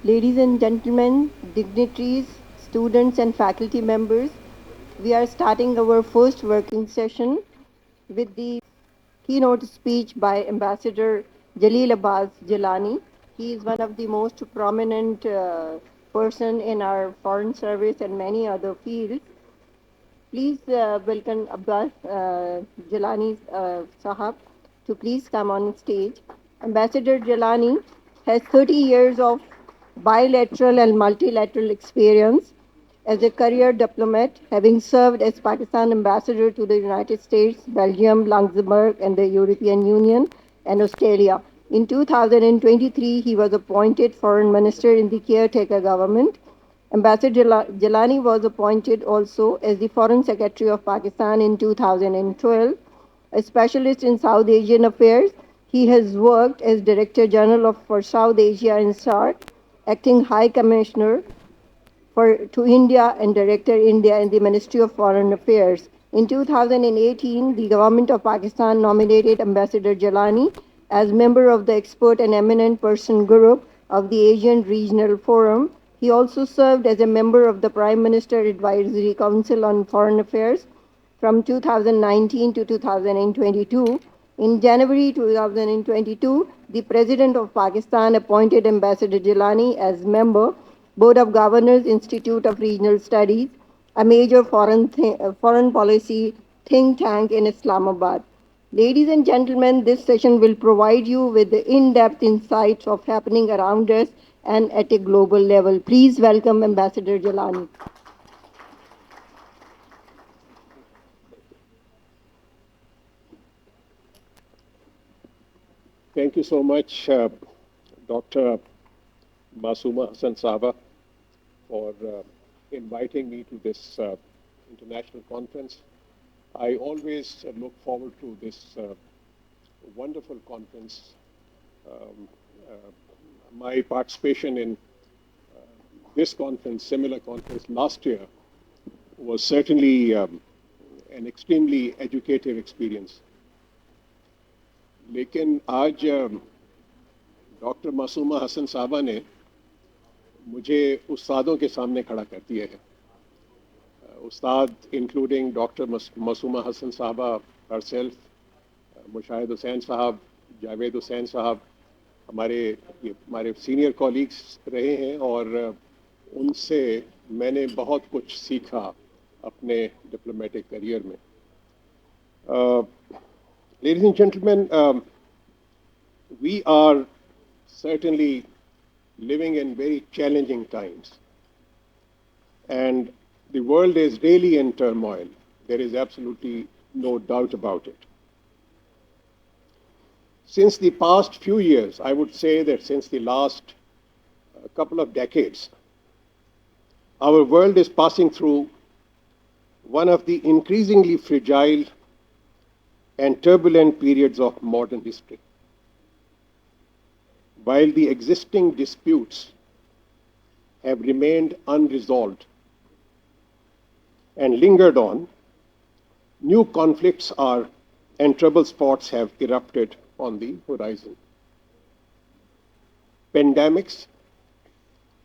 Ladies and gentlemen, dignitaries, students, and faculty members, we are starting our first working session with the keynote speech by Ambassador Jalil Abbas Jilani. He is one of the most prominent person in our foreign service and many other fields. Please welcome Abbas Jilani Sahab to please come on stage. Ambassador Jilani has 30 years of bilateral and multilateral experience as a career diplomat, having served as Pakistan ambassador to the United States, Belgium, Luxembourg, and the European Union and Australia. In 2023, he was appointed foreign minister in the caretaker government. Ambassador Jilani was appointed also as the Foreign Secretary of Pakistan in 2012. A specialist in South Asian affairs, he has worked as Director General for South Asia and SAARC, Acting High Commissioner to India and Director India in the Ministry of Foreign Affairs. In 2018, the government of Pakistan nominated Ambassador Jilani as member of the Expert and Eminent Person Group of the Asian Regional Forum. He also served as a member of the Prime Minister Advisory Council on Foreign Affairs from 2019 to 2022. In January 2022, the President of Pakistan appointed Ambassador Jilani as member Board of Governors Institute of Regional Studies, a major foreign policy think tank in Islamabad. Ladies and gentlemen, this session will provide you with the in-depth insights of happening around us and at a global level. Please welcome Ambassador Jilani. Thank you so much, Dr. Masuma Hasan Saba, for inviting me to this international conference. I always look forward to this wonderful conference. Um, uh, my participation in this conference, similar conference last year, was certainly an extremely educative experience. लेकिन आज doctor Masuma Hasan साहबा ने मुझे उस्तादों के सामने खड़ा कर दिया है. उस्ताद इंक्लूडिंग डॉक्टर मासूमा हसन साहबा हरसेल्फ, मुशाहिद हुसैन साहब, जावेद हुसैन साहब हमारे सीनियर कॉलीग्स रहे हैं और उनसे मैंने बहुत कुछ सीखा अपने डिप्लोमेटिक करियर में. Ladies and gentlemen, we are certainly living in very challenging times. And the world is really in turmoil. There is absolutely no doubt about it. Since the past few years, I would say that since the last couple of decades, our world is passing through one of the increasingly fragile and turbulent periods of modern history. While the existing disputes have remained unresolved and lingered on, new conflicts and trouble spots have erupted on the horizon. Pandemics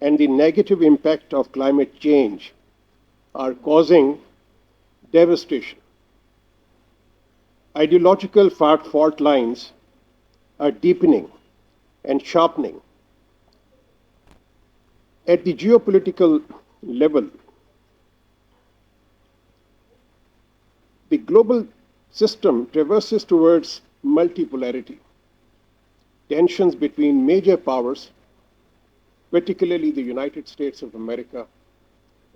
and the negative impact of climate change are causing devastation. Ideological fault lines are deepening and sharpening. At the geopolitical level, the global system traverses towards multipolarity. Tensions between major powers, particularly the United States of America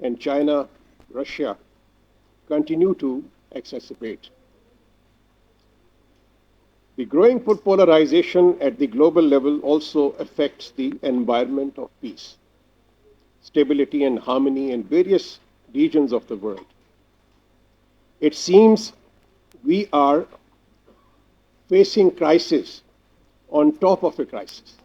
and China, Russia, continue to exacerbate. The growing polarization at the global level also affects the environment of peace, stability, and harmony in various regions of the world. It seems we are facing crisis on top of a crisis.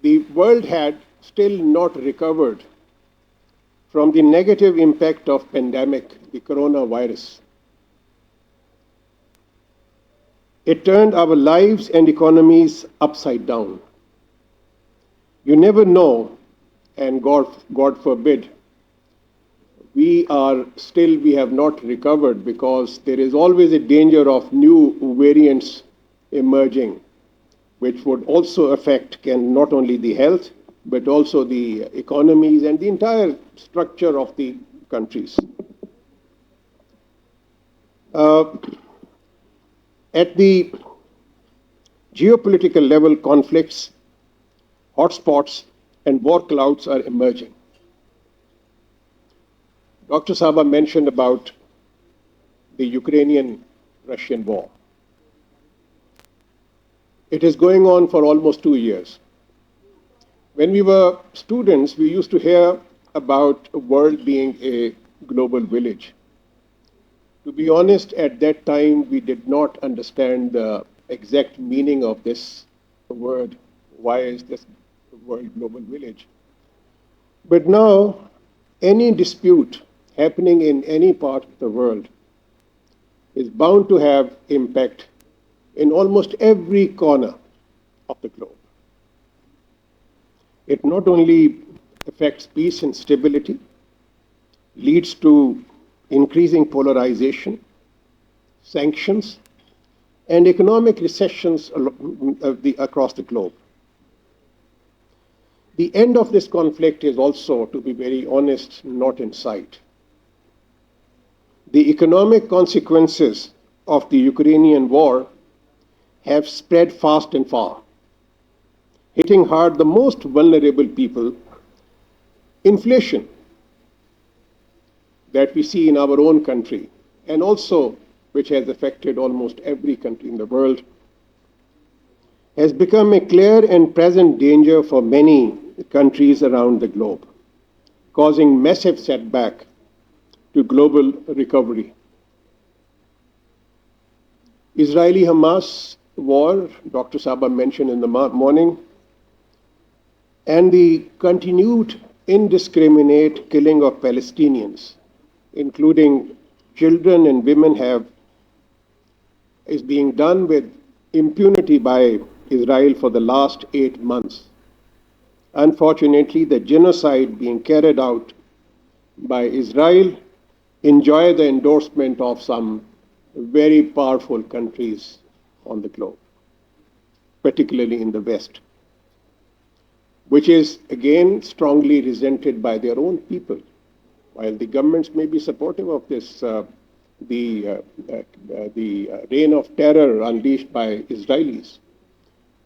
The world had still not recovered from the negative impact of pandemic, the coronavirus. It turned our lives and economies upside down. You never know, and God forbid, we have not recovered because there is always a danger of new variants emerging, which would also affect can not only the health, but also the economies and the entire structure of the countries. Uh, at the geopolitical level, conflicts, hotspots, and war clouds are emerging. Dr. Saba mentioned about the Ukrainian-Russian war. It is going on for almost 2 years. When we were students, we used to hear about a world being a global village. To be honest, at that time, we did not understand the exact meaning of this word. Why is this word global village? But now, any dispute happening in any part of the world is bound to have impact in almost every corner of the globe. It not only affects peace and stability, leads to increasing polarization, sanctions, and economic recessions across the globe. The end of this conflict is also, to be very honest, not in sight. The economic consequences of the Ukrainian war have spread fast and far, hitting hard the most vulnerable people. Inflation that we see in our own country, and also which has affected almost every country in the world, has become a clear and present danger for many countries around the globe, causing massive setback to global recovery. Israeli-Hamas war, Dr. Saba mentioned in the morning, and the continued indiscriminate killing of Palestinians, including children and women, is being done with impunity by Israel for the last 8 months. Unfortunately, the genocide being carried out by Israel enjoy the endorsement of some very powerful countries on the globe, particularly in the West, which is again strongly resented by their own people. While the governments may be supportive of this, the reign of terror unleashed by Israelis,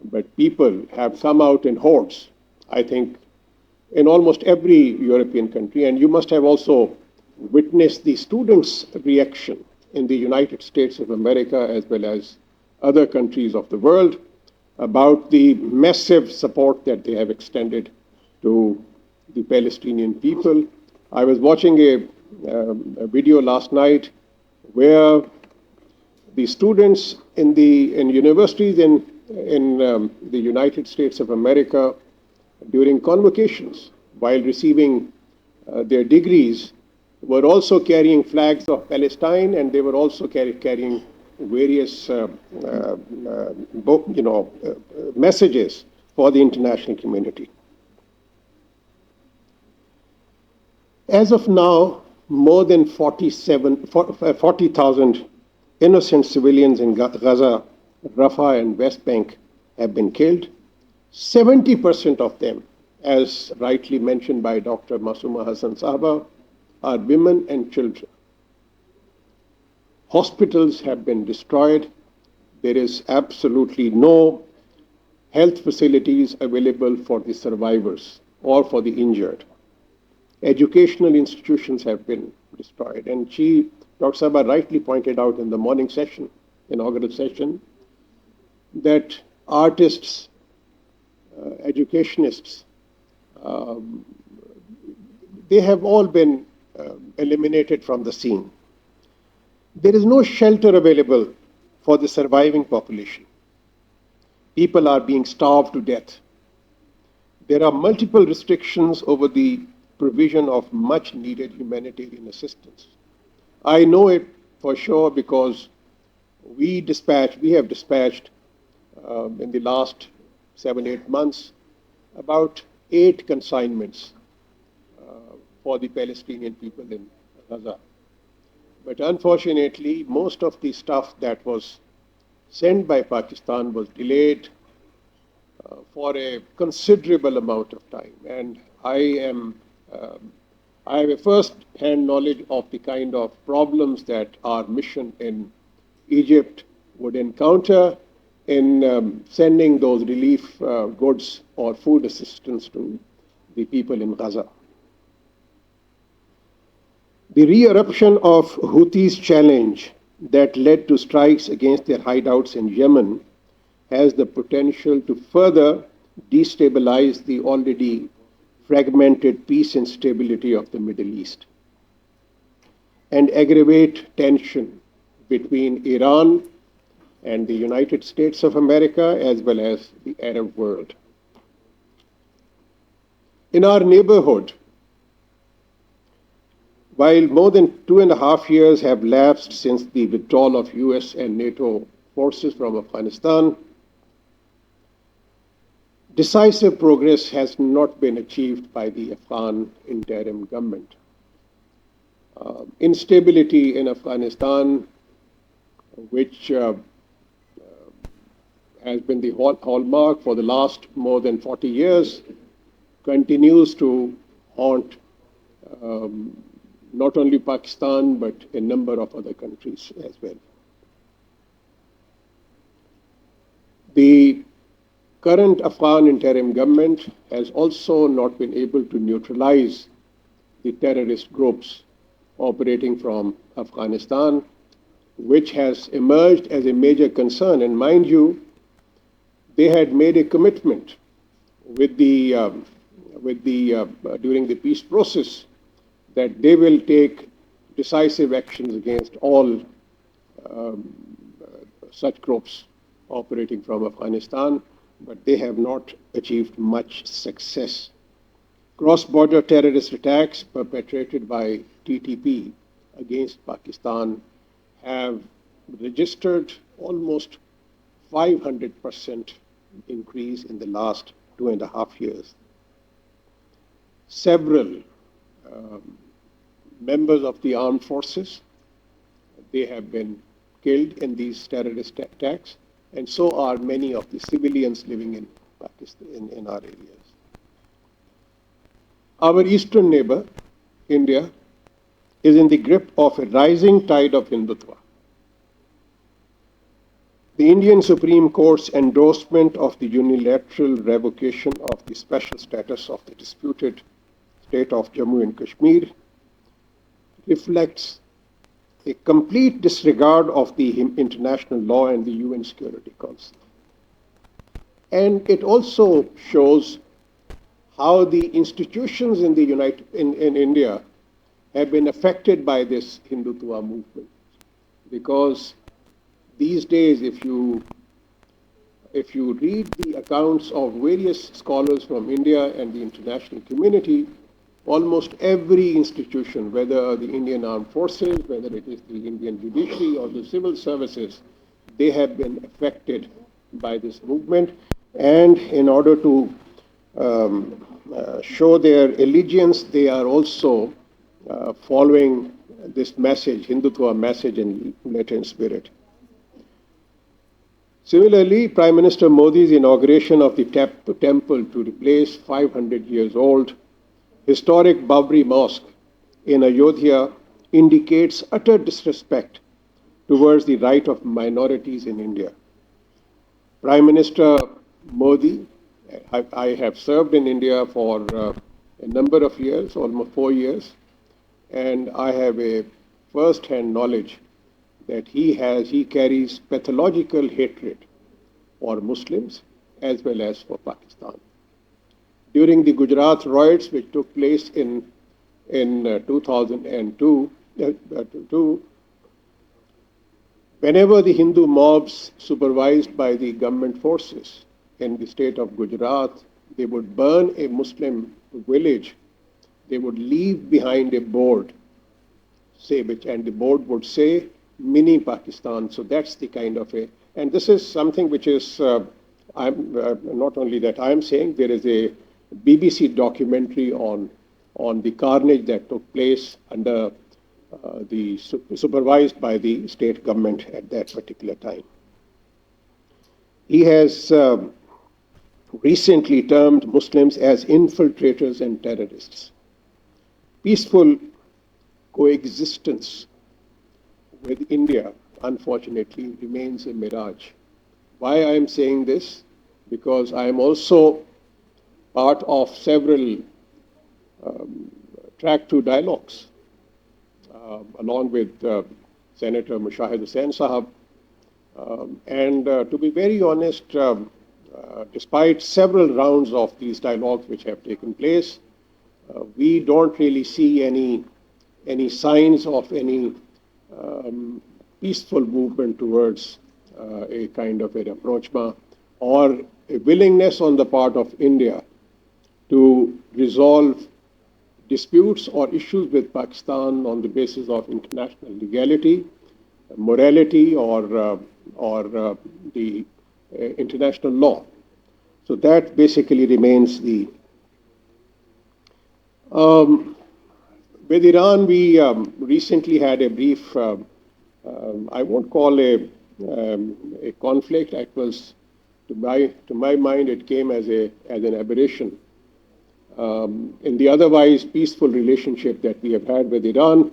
but people have come out in hordes, I think, in almost every European country, and you must have also witnessed the students' reaction in the United States of America as well as other countries of the world about the massive support that they have extended to the Palestinian people. I was watching a video last night where the students in universities in the United States of America, during convocations, while receiving their degrees, were also carrying flags of Palestine, and they were also carrying various messages for the international community. As of now, more than 40,000 innocent civilians in Gaza, Rafah, and West Bank have been killed. 70% of them, as rightly mentioned by Dr. Masuma Hasan Saba, are women and children. Hospitals have been destroyed. There is absolutely no health facilities available for the survivors or for the injured. Educational institutions have been destroyed. And Dr. Saba rightly pointed out in the morning session, inaugural session, that artists, educationists, they have all been eliminated from the scene. There is no shelter available for the surviving population. People are being starved to death. There are multiple restrictions over the provision of much needed humanitarian assistance. I know it for sure because we have dispatched in the last 7-8 months about 8 consignments for the Palestinian people in Gaza. But unfortunately, most of the stuff that was sent by Pakistan was delayed for a considerable amount of time. And I have a first-hand knowledge of the kind of problems that our mission in Egypt would encounter in sending those relief goods or food assistance to the people in Gaza. The re-eruption of Houthis' challenge that led to strikes against their hideouts in Yemen has the potential to further destabilize the already fragmented peace and stability of the Middle East and aggravate tension between Iran and the United States of America as well as the Arab world. In our neighborhood, while more than 2.5 years have lapsed since the withdrawal of US and NATO forces from Afghanistan, decisive progress has not been achieved by the Afghan interim government. Instability in Afghanistan, which has been the hallmark for the last more than 40 years, continues to haunt not only Pakistan, but a number of other countries as well. The current Afghan interim government has also not been able to neutralize the terrorist groups operating from Afghanistan, which has emerged as a major concern. And mind you, they had made a commitment during the peace process that they will take decisive actions against all such groups operating from Afghanistan, but they have not achieved much success. Cross-border terrorist attacks perpetrated by TTP against Pakistan have registered almost 500% increase in the last 2.5 years. Several members of the armed forces, they have been killed in these terrorist attacks, and so are many of the civilians living in Pakistan, in our areas. Our eastern neighbor, India, is in the grip of a rising tide of Hindutva. The Indian Supreme Court's endorsement of the unilateral revocation of the special status of the disputed state of Jammu and Kashmir reflects a complete disregard of the international law and the UN Security Council. And it also shows how the institutions in India have been affected by this Hindutva movement. Because these days, if you read the accounts of various scholars from India and the international community, almost every institution, whether the Indian Armed Forces, whether it is the Indian judiciary or the civil services, they have been affected by this movement. And in order to show their allegiance, they are also following this message, Hindutva message in letter and spirit. Similarly, Prime Minister Modi's inauguration of the temple to replace 500 years old historic Babri Mosque in Ayodhya indicates utter disrespect towards the right of minorities in India. Prime Minister Modi, I have served in India for a number of years, almost 4 years, and I have a first-hand knowledge that he carries pathological hatred for Muslims as well as for Pakistan. During the Gujarat riots, which took place in 2002, whenever the Hindu mobs supervised by the government forces in the state of Gujarat, they would burn a Muslim village, they would leave behind a board, and the board would say, Mini Pakistan. So that's the kind of and this is something which is, not only that I'm saying, there is BBC documentary on the carnage that took place under supervised by the state government at that particular time. He has recently termed Muslims as infiltrators and terrorists. Peaceful coexistence with India, unfortunately, remains a mirage. Why I am saying this? Because I am also part of several track 2 dialogues, along with Senator Mushahid Hussain Sahab. And to be very honest, despite several rounds of these dialogues which have taken place, we don't really see any signs of any peaceful movement towards a kind of a rapprochement or a willingness on the part of India to resolve disputes or issues with Pakistan on the basis of international legality, morality, or the international law. So that basically remains the. With Iran, we recently had a brief, I won't call a conflict. It was, to my mind, it came as an aberration in the otherwise peaceful relationship that we have had with Iran.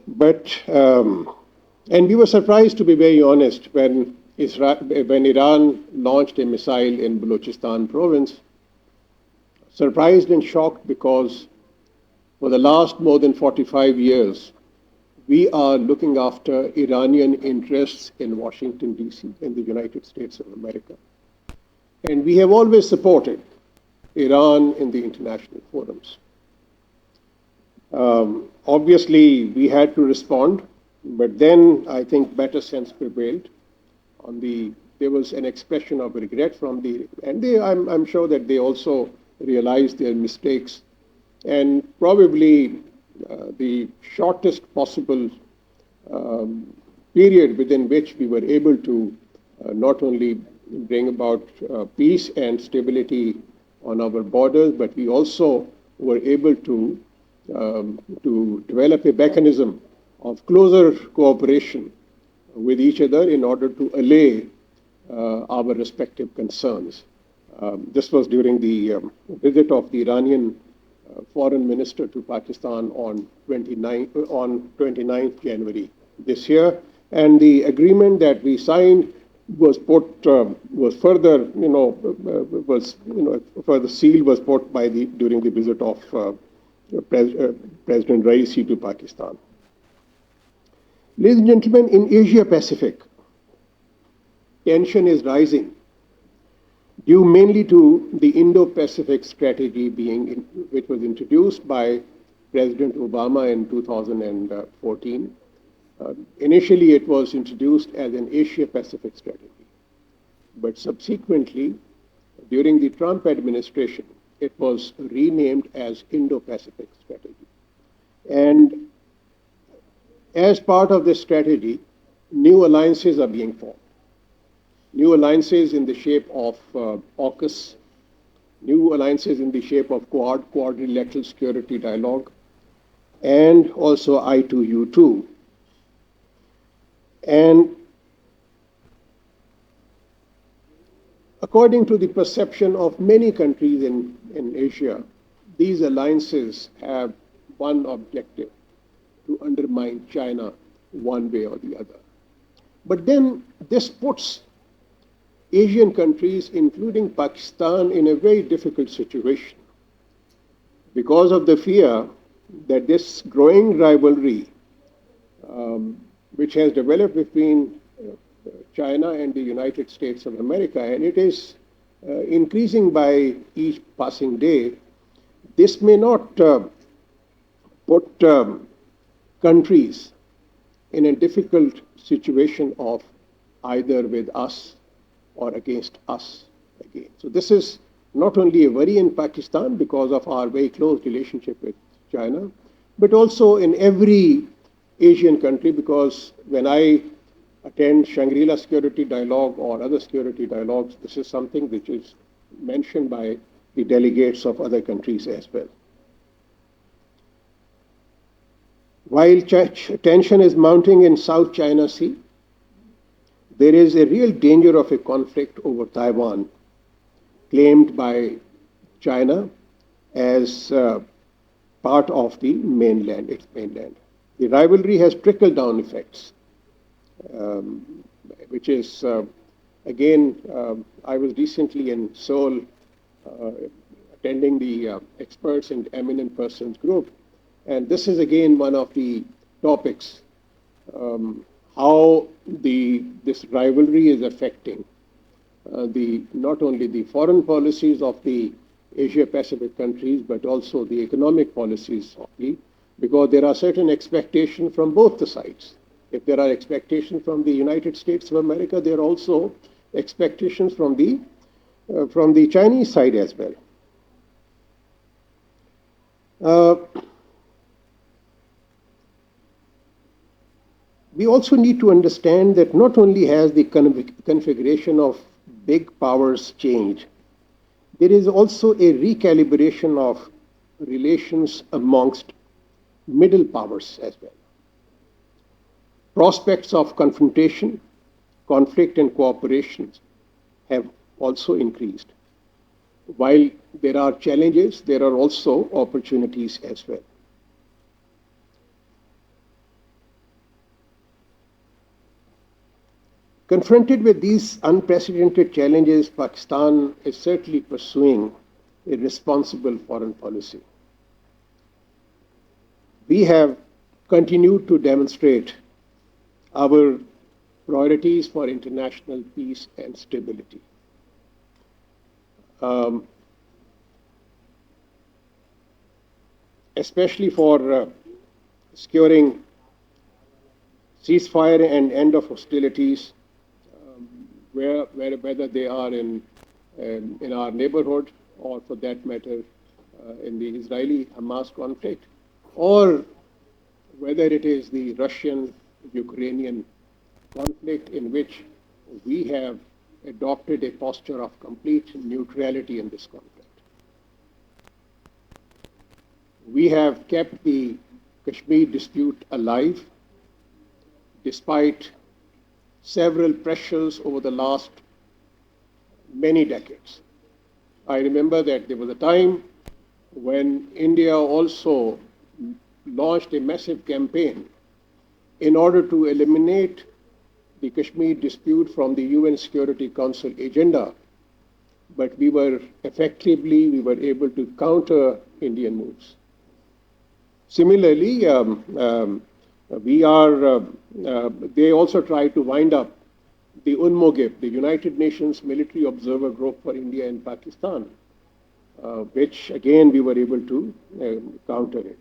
But and we were surprised, to be very honest, when Iran launched a missile in Balochistan province. Surprised and shocked because for the last more than 45 years, we are looking after Iranian interests in Washington, D.C., in the United States of America. And we have always supported Iran in the international forums. Obviously, we had to respond, but then I think better sense prevailed. There was an expression of regret from I'm sure that they also realized their mistakes, and probably the shortest possible period within which we were able to not only bring about peace and stability on our borders, but we also were able to develop a mechanism of closer cooperation with each other in order to allay our respective concerns. This was during the visit of the Iranian foreign minister to Pakistan on 29th January this year, and the agreement that we signed was further seal was put during the visit of President Raisi to Pakistan. Ladies and gentlemen, in Asia Pacific, tension is rising due mainly to the Indo-Pacific strategy which was introduced by President Obama in 2014. Initially, it was introduced as an Asia-Pacific strategy, but subsequently, during the Trump administration, it was renamed as Indo-Pacific strategy. And as part of this strategy, new alliances are being formed. New alliances in the shape of AUKUS, new alliances in the shape of quadrilateral security dialogue, and also I2U2. And according to the perception of many countries in Asia, these alliances have one objective: to undermine China one way or the other. But then this puts Asian countries, including Pakistan, in a very difficult situation because of the fear that this growing rivalry, which has developed between China and the United States of America, and it is increasing by each passing day, this may not put countries in a difficult situation of either with us or against us again. So this is not only a worry in Pakistan because of our very close relationship with China, but also in every Asian country, because when I attend Shangri-La Security Dialogue or other security dialogues, this is something which is mentioned by the delegates of other countries as well. While tension is mounting in South China Sea, there is a real danger of a conflict over Taiwan, claimed by China as part of the mainland, its mainland. The rivalry has trickle-down effects, which is, again, I was recently in Seoul attending the experts and eminent persons group, and this is again one of the topics, how this rivalry is affecting not only the foreign policies of the Asia-Pacific countries, but also the economic policies of because there are certain expectations from both the sides. If there are expectations from the United States of America, there are also expectations from the Chinese side as well. We also need to understand that not only has the configuration of big powers changed, there is also a recalibration of relations amongst middle powers as well. Prospects of confrontation, conflict, and cooperation have also increased. While there are challenges, there are also opportunities as well. Confronted with these unprecedented challenges, Pakistan is certainly pursuing a responsible foreign policy. We have continued to demonstrate our priorities for international peace and stability. Especially for securing ceasefire and end of hostilities, whether they are in our neighborhood or, for that matter, in the Israeli-Hamas conflict, or whether it is the Russian-Ukrainian conflict, in which we have adopted a posture of complete neutrality in this conflict. We have kept the Kashmir dispute alive despite several pressures over the last many decades. I remember that there was a time when India also launched a massive campaign in order to eliminate the Kashmir dispute from the UN Security Council agenda, but we were able to counter Indian moves. Similarly, they also tried to wind up the UNMOGIP, the United Nations Military Observer Group for India and Pakistan, which again we were able to counter it.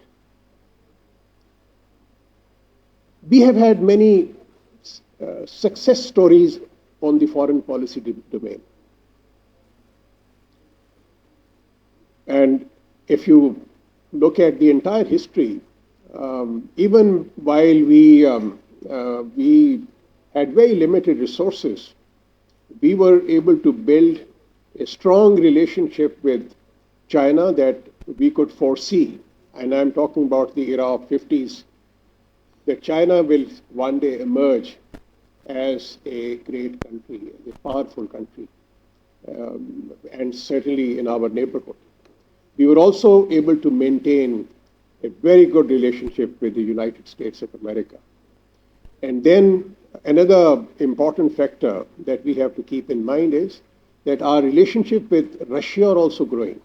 We have had many success stories on the foreign policy domain. And if you look at the entire history, even while we had very limited resources, we were able to build a strong relationship with China that we could foresee. And I'm talking about the era of 50s, that China will one day emerge as a great country, a powerful country, and certainly in our neighborhood. We were also able to maintain a very good relationship with the United States of America. And then another important factor that we have to keep in mind is that our relationship with Russia are also growing.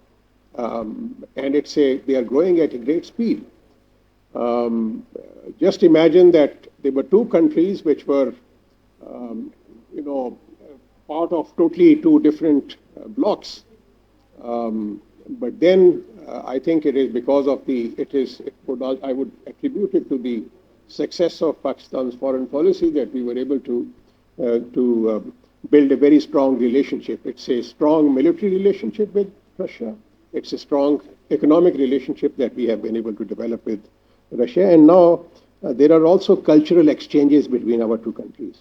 And they are growing at a great speed. Just imagine that there were two countries which were, part of totally two different blocks. But then I think it is because of I would attribute it to the success of Pakistan's foreign policy that we were able to build a very strong relationship. It's a strong military relationship with Russia. It's a strong economic relationship that we have been able to develop with Russia. And now there are also cultural exchanges between our two countries.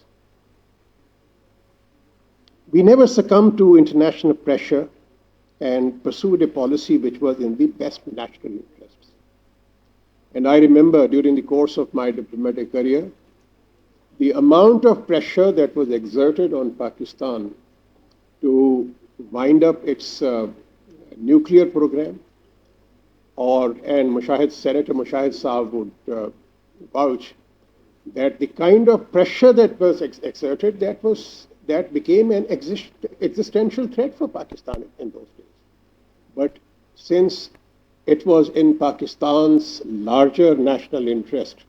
We never succumb to international pressure and pursued a policy which was in the best national interests. And I remember during the course of my diplomatic career, the amount of pressure that was exerted on Pakistan to wind up its nuclear program, and Senator Mushahid Saab would vouch that the kind of pressure that was exerted, that became an existential threat for Pakistan in those days. But since it was in Pakistan's larger national interest,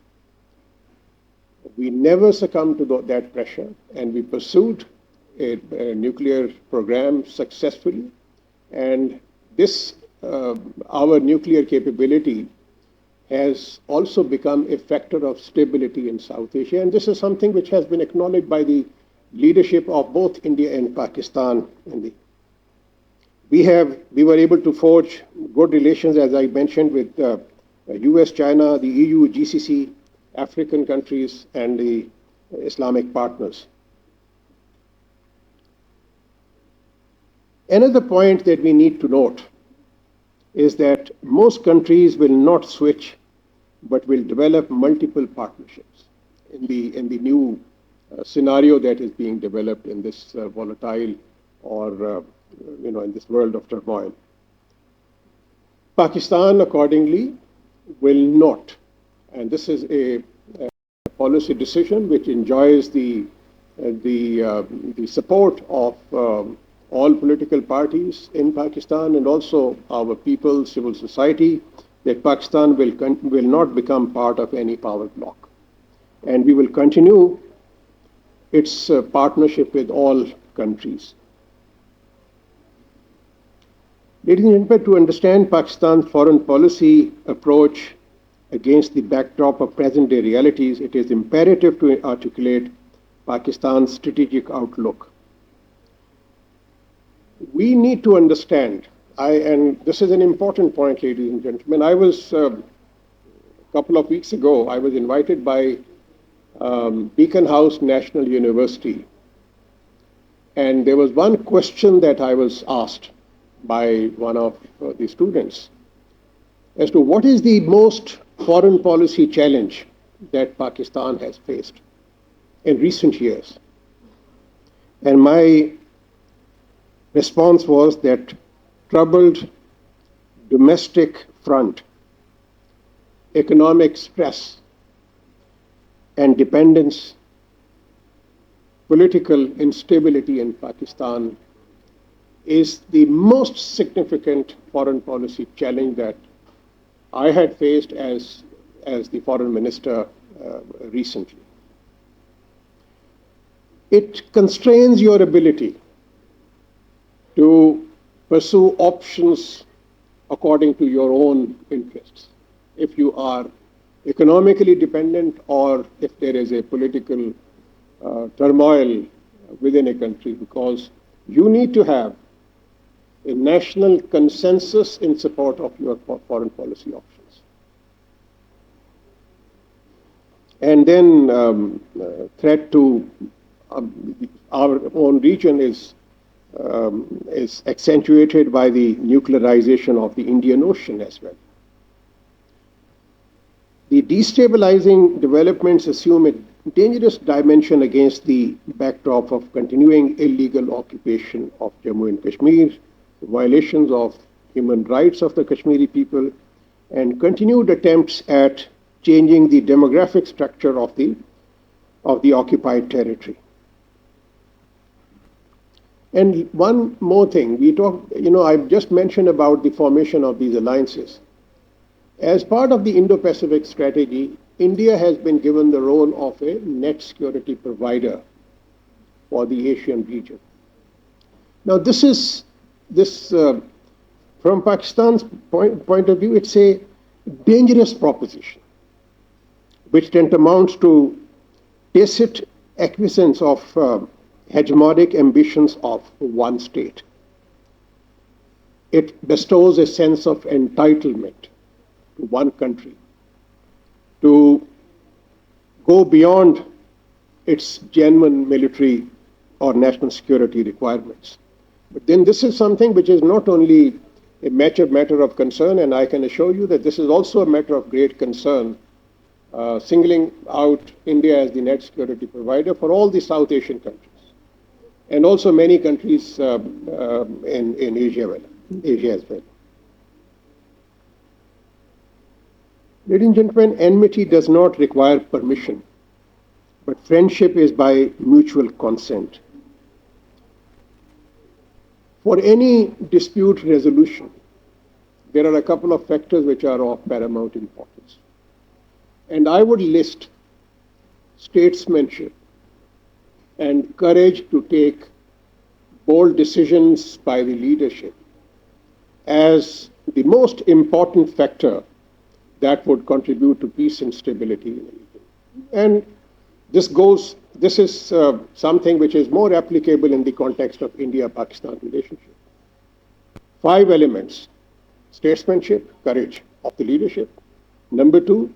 we never succumbed to that pressure, and we pursued a nuclear program successfully. And this, our nuclear capability has also become a factor of stability in South Asia. And this is something which has been acknowledged by the leadership of both India and Pakistan. We were able to forge good relations, as I mentioned, with US, China, the EU, GCC, African countries, and the Islamic partners. Another point that we need to note is that most countries will not switch, but will develop multiple partnerships in the new scenario that is being developed in this volatile or in this world of turmoil. Pakistan, accordingly, will not, and this is a policy decision which enjoys the support of all political parties in Pakistan and also our people, civil society, that Pakistan will not become part of any power bloc. And we will continue its partnership with all countries. Ladies and gentlemen, to understand Pakistan's foreign policy approach against the backdrop of present-day realities, it is imperative to articulate Pakistan's strategic outlook. We need to understand, and this is an important point, ladies and gentlemen. I was, a couple of weeks ago, I was invited by Beacon House National University, and there was one question that I was asked by one of the students as to what is the most foreign policy challenge that Pakistan has faced in recent years. And my response was that troubled domestic front, economic stress and dependence, political instability in Pakistan is the most significant foreign policy challenge that I had faced as the foreign minister recently. It constrains your ability to pursue options according to your own interests. If you are economically dependent or if there is a political turmoil within a country, because you need to have a national consensus in support of your foreign policy options. And then threat to our own region is accentuated by the nuclearization of the Indian Ocean as well. The destabilizing developments assume a dangerous dimension against the backdrop of continuing illegal occupation of Jammu and Kashmir, violations of human rights of the Kashmiri people, and continued attempts at changing the demographic structure of the occupied territory. And one more thing, I've just mentioned about the formation of these alliances. As part of the Indo-Pacific strategy, India has been given the role of a net security provider for the Asian region. Now, from Pakistan's point of view, it's a dangerous proposition, which tantamounts to tacit acquiescence of hegemonic ambitions of one state. It bestows a sense of entitlement to one country to go beyond its genuine military or national security requirements. But then this is something which is not only a matter of concern, and I can assure you that this is also a matter of great concern, singling out India as the net security provider for all the South Asian countries, and also many countries in Asia as well. Ladies and gentlemen, enmity does not require permission, but friendship is by mutual consent. For any dispute resolution, there are a couple of factors which are of paramount importance. And I would list statesmanship and courage to take bold decisions by the leadership as the most important factor that would contribute to peace and stability in the region. And this is something which is more applicable in the context of India-Pakistan relationship. 5 elements: statesmanship, courage of the leadership. Number 2,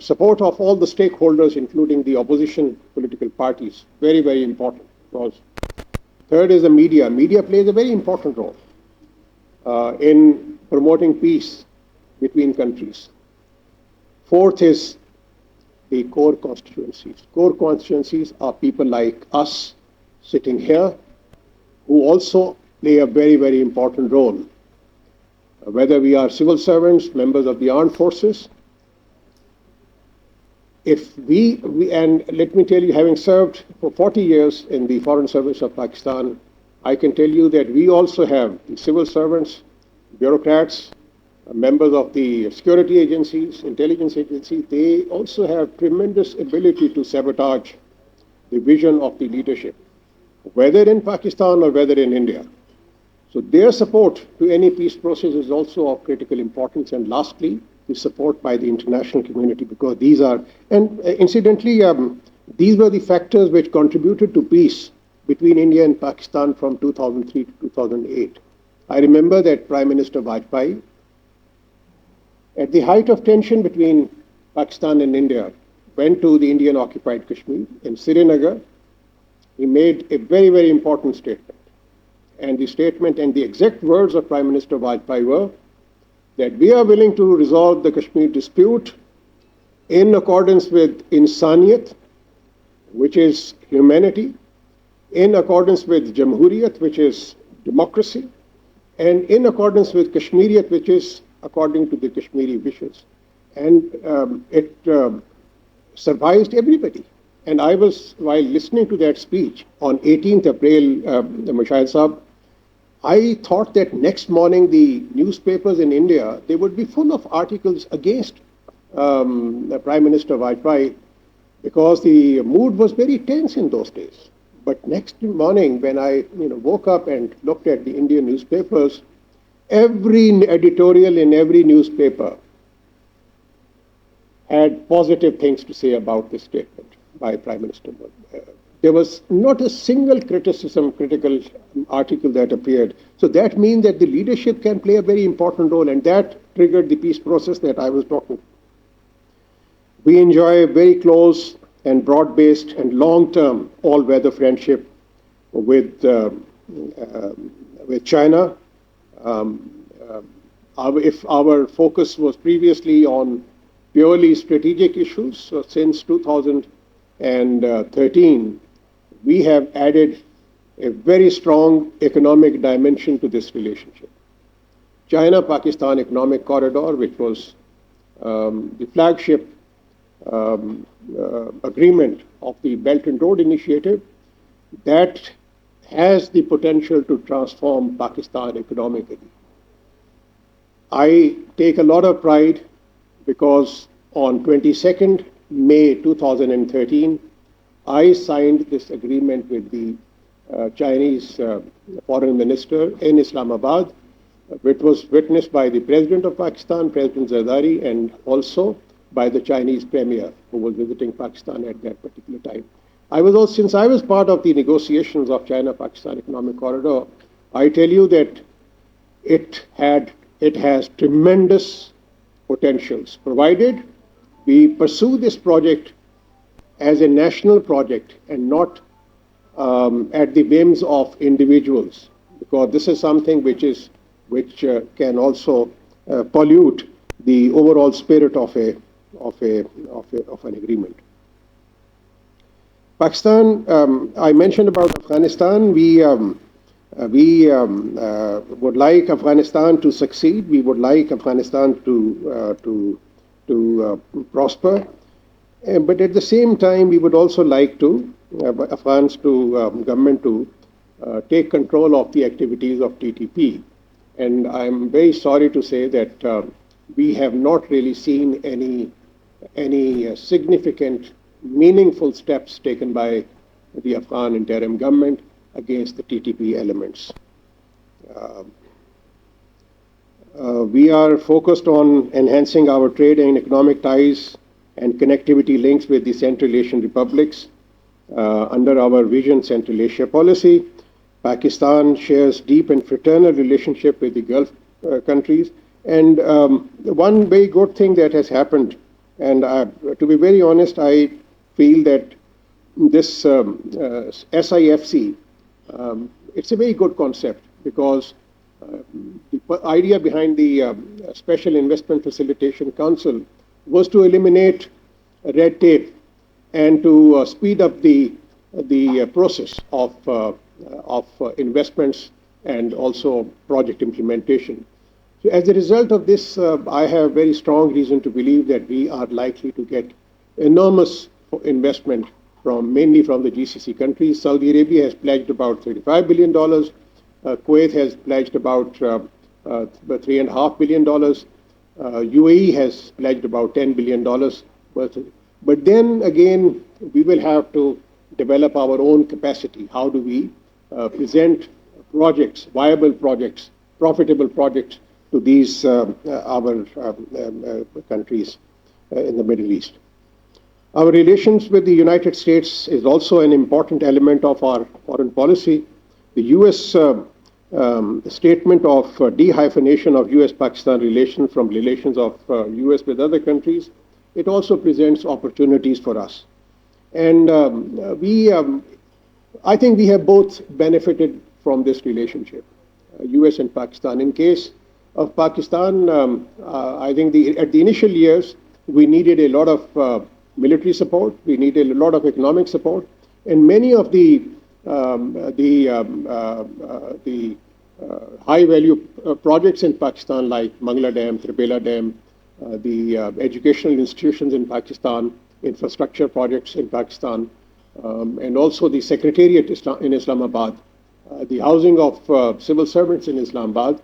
support of all the stakeholders, including the opposition political parties, very, very important. Because third is the media. Media plays a very important role in promoting peace between countries. Fourth is the core constituencies. Core constituencies are people like us sitting here who also play a very, very important role. Whether we are civil servants, members of the armed forces, if we and let me tell you, having served for 40 years in the Foreign Service of Pakistan, I can tell you that we also have the civil servants, bureaucrats, members of the security agencies, intelligence agencies. They also have tremendous ability to sabotage the vision of the leadership, whether in Pakistan or whether in India. So their support to any peace process is also of critical importance. And lastly, the support by the international community, because these are, and incidentally, these were the factors which contributed to peace between India and Pakistan from 2003 to 2008. I remember that Prime Minister Vajpayee, at the height of tension between Pakistan and India, went to the Indian occupied Kashmir in Srinagar. He made a very, very important statement. And the statement and the exact words of Prime Minister Vajpayee were that we are willing to resolve the Kashmir dispute in accordance with insaniyat, which is humanity, in accordance with jamhuriyat, which is democracy, and in accordance with Kashmiriyat, which is according to the Kashmiri wishes. And it surprised everybody. And I was, while listening to that speech on 18th April, Mashayad Sahab, I thought that next morning the newspapers in India, they would be full of articles against the Prime Minister Vajpayee, because the mood was very tense in those days. But next morning, when I woke up and looked at the Indian newspapers, every editorial in every newspaper had positive things to say about this statement by Prime Minister. There was not a single critical article that appeared. So that means that the leadership can play a very important role, and that triggered the peace process that I was talking about. We enjoy a very close and broad-based and long-term all-weather friendship with China. If our focus was previously on purely strategic issues, so since 2013, we have added a very strong economic dimension to this relationship. China-Pakistan Economic Corridor, which was the flagship agreement of the Belt and Road Initiative, that has the potential to transform Pakistan economically. I take a lot of pride because on 22nd May 2013, I signed this agreement with the Chinese foreign minister in Islamabad, which was witnessed by the President of Pakistan, President Zardari, and also by the Chinese Premier who was visiting Pakistan at that particular time. Since I was part of the negotiations of China-Pakistan Economic Corridor, I tell you that it has tremendous potentials, provided we pursue this project as a national project and not at the whims of individuals, because this is something which can also pollute the overall spirit of an agreement. Pakistan, I mentioned about Afghanistan. We would like Afghanistan to succeed. We would like Afghanistan to prosper. But at the same time, we would also like to Afghans to government to take control of the activities of TTP. And I'm very sorry to say that we have not really seen any significant, meaningful steps taken by the Afghan interim government against the TTP elements. We are focused on enhancing our trade and economic ties and connectivity links with the Central Asian republics under our Vision Central Asia policy. Pakistan shares deep and fraternal relationship with the Gulf countries. And one very good thing that has happened, and to be very honest, I feel that this SIFC, it's a very good concept, because the idea behind the Special Investment Facilitation Council was to eliminate red tape and to speed up the process of investments and also project implementation. So as a result of this, I have very strong reason to believe that we are likely to get enormous investment mainly from the GCC countries. Saudi Arabia has pledged about $35 billion. Kuwait has pledged about $3.5 billion. UAE has pledged about $10 billion. But then again, we will have to develop our own capacity. How do we present projects, viable projects, profitable projects to these our countries in the Middle East? Our relations with the United States is also an important element of our foreign policy. The U.S. Statement of de-hyphenation of U.S.-Pakistan relations from relations of U.S. with other countries, it also presents opportunities for us. And I think we have both benefited from this relationship, U.S. and Pakistan. In case of Pakistan, I think at the initial years, we needed a lot of military support, we needed a lot of economic support, and many of the high-value projects in Pakistan, like Mangla Dam, Tribela Dam, the educational institutions in Pakistan, infrastructure projects in Pakistan, and also the Secretariat in Islamabad, the housing of civil servants in Islamabad.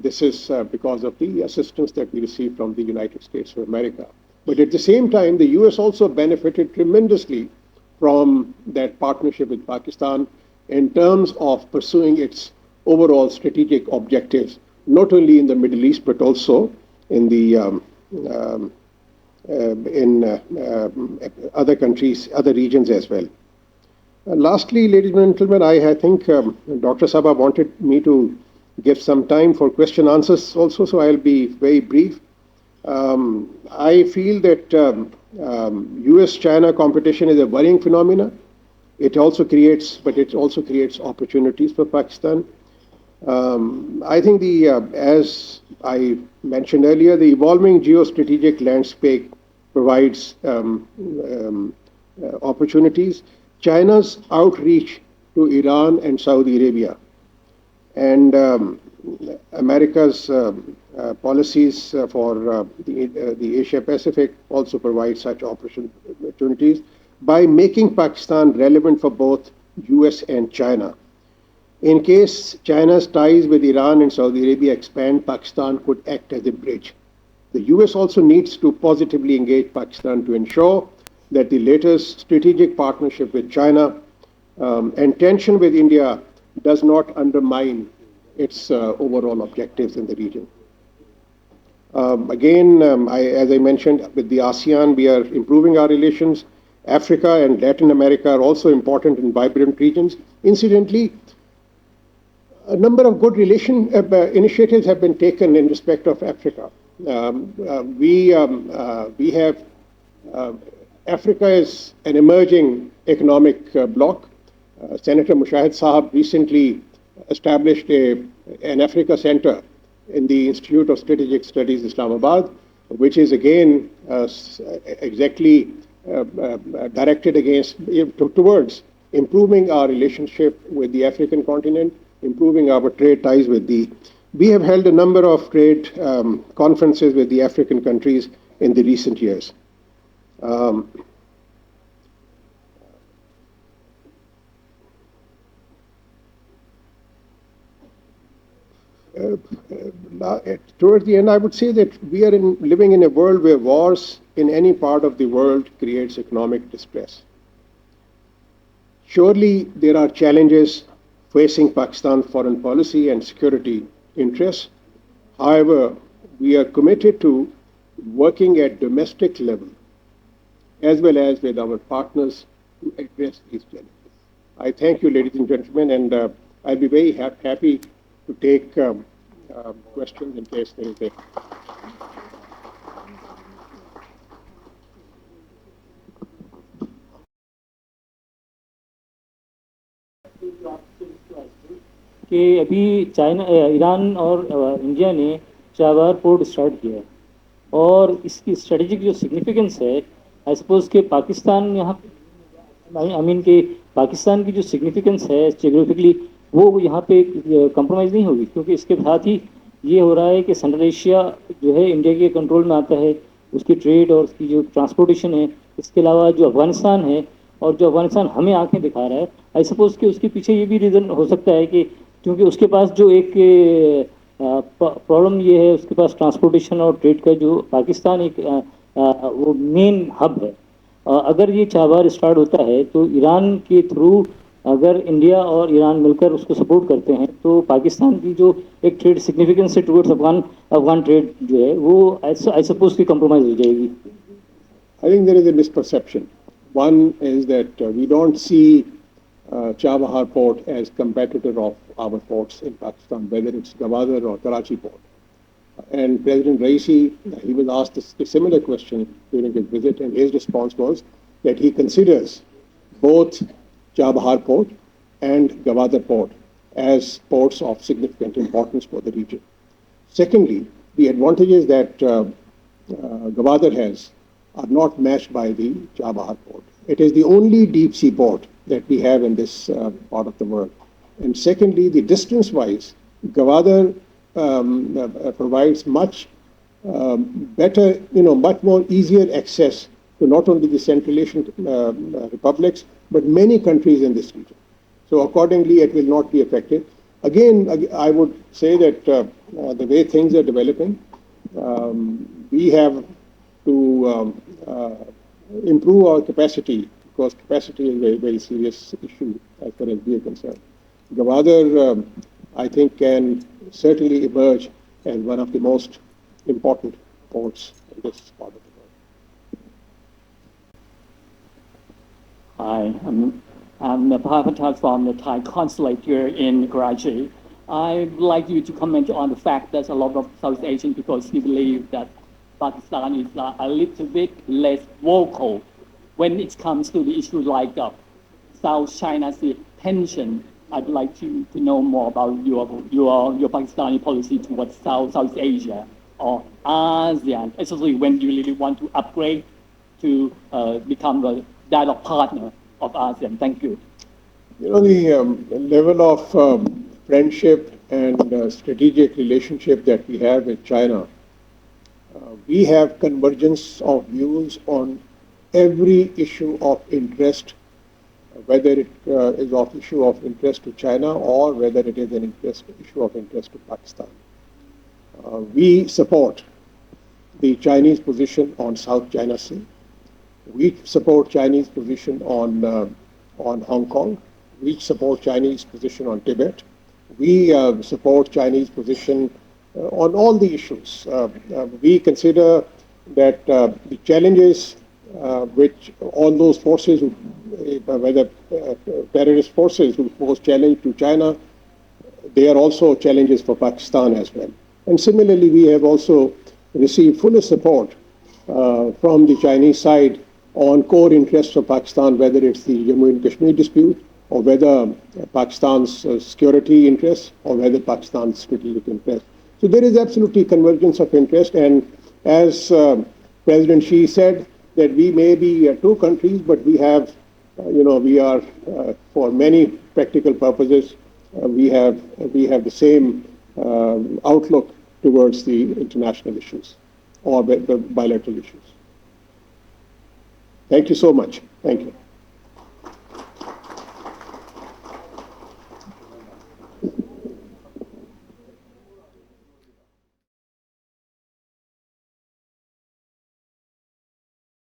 This is because of the assistance that we received from the United States of America. But at the same time, the U.S. also benefited tremendously from that partnership with Pakistan in terms of pursuing its overall strategic objectives, not only in the Middle East, but also in the other countries, other regions as well. Lastly, ladies and gentlemen, I think Dr. Sabha wanted me to give some time for question answers also, so I'll be very brief. I feel that U.S.-China competition is a worrying phenomenon. It also creates opportunities for Pakistan. I think as I mentioned earlier, the evolving geostrategic landscape provides opportunities. China's outreach to Iran and Saudi Arabia, and America's policies for the Asia Pacific also provide such opportunities by making Pakistan relevant for both US and China. In case China's ties with Iran and Saudi Arabia expand, Pakistan could act as a bridge. The US also needs to positively engage Pakistan to ensure that the latest strategic partnership with China and tension with India does not undermine its overall objectives in the region. As I mentioned, with the ASEAN, we are improving our relations. Africa and Latin America are also important and vibrant regions. Incidentally, a number of good initiatives have been taken in respect of Africa. Africa is an emerging economic bloc. Senator Mushahid Sahab recently established an Africa Center in the Institute of Strategic Studies, Islamabad, which is again exactly directed towards improving our relationship with the African continent, improving our trade ties with the. We have held a number of trade conferences with the African countries in the recent years. Towards the end, I would say that we are living in a world where wars in any part of the world creates economic distress. Surely there are challenges facing Pakistan's foreign policy and security interests. However, we are committed to working at domestic level as well as with our partners to address these challenges. I thank you, ladies and gentlemen, and I'll be very happy to take questions in case there is a. कि अभी China Iran और India ने Chabahar port start किया है और इसकी strategic जो significance है आई सपोज कि पाकिस्तान यहाँ आई मीन कि पाकिस्तान की जो सिग्निफिकेंस है जियोग्राफिकली वो यहाँ पे कंप्रोमाइज़ नहीं होगी क्योंकि इसके साथ ही ये हो रहा है कि सेंट्रल एशिया जो है इंडिया के कंट्रोल में आता है उसकी ट्रेड और उसकी जो ट्रांसपोर्टेशन है इसके अलावा जो अफगानिस्तान है और जो अफगानिस्तान हमें आंखें दिखा रहा है आई सपोज कि उसके पीछे ये भी रीज़न हो सकता है कि क्योंकि उसके पास जो एक प्रॉब्लम ये है उसके पास ट्रांसपोर्टेशन और ट्रेड का जो पाकिस्तान एक वो मेन हब है अगर ये चाबार स्टार्ट होता है तो ईरान के थ्रू अगर इंडिया और ईरान मिलकर उसको सपोर्ट करते हैं तो पाकिस्तान की जो एक ट्रेड सिग्निफिकेंस है टुवर्ड्स अफगान ट्रेड जो है वो आई सपोज की कंप्रोमाइज हो जाएगी I think there is a misperception. One is that we don't see Chabahar port as competitor of our ports in Pakistan, whether it's Gwadar or Karachi port. And President Raisi, he was asked a similar question during his visit, and his response was that he considers both Chabahar port and Gwadar port as ports of significant importance for the region. Secondly, the advantages that Gwadar has are not matched by the Chabahar port. It is the only deep sea port that we have in this part of the world. And secondly, the distance-wise, Gwadar provides much better, much more easier access to not only the Central Asian republics, but many countries in this region. So accordingly, it will not be affected. Again, I would say that the way things are developing, we have to improve our capacity, because capacity is a very, very serious issue as far as we are concerned. Gwadar, I think, can certainly emerge as one of the most important ports in this part of the world. Hi, I'm Pavantaj from the Thai consulate here in Karachi. I'd like you to comment on the fact that a lot of South Asian people still believe that Pakistan is a little bit less vocal when it comes to the issue like South China Sea tension. I'd like to know more about your Pakistani policy towards South Asia or ASEAN, especially when you really want to upgrade to become the dialogue partner of ASEAN. Thank you. The level of friendship and strategic relationship that we have with China, we have convergence of views on every issue of interest, whether it is of issue of interest to China or whether it is an issue of interest to Pakistan. We support the Chinese position on South China Sea. We support Chinese position on Hong Kong. We support Chinese position on Tibet. We support Chinese position on all the issues. We consider that the challenges which all those forces, whether terrorist forces who pose challenge to China, they are also challenges for Pakistan as well. And similarly, we have also received full support from the Chinese side on core interests of Pakistan, whether it's the Jammu and Kashmir dispute or whether Pakistan's security interests, or whether Pakistan's strategic interests. So there is absolutely convergence of interest, and as President Xi said, that we may be two countries, but we have, we are, for many practical purposes, we have the same outlook towards the international issues or the bilateral issues. Thank you so much. Thank you.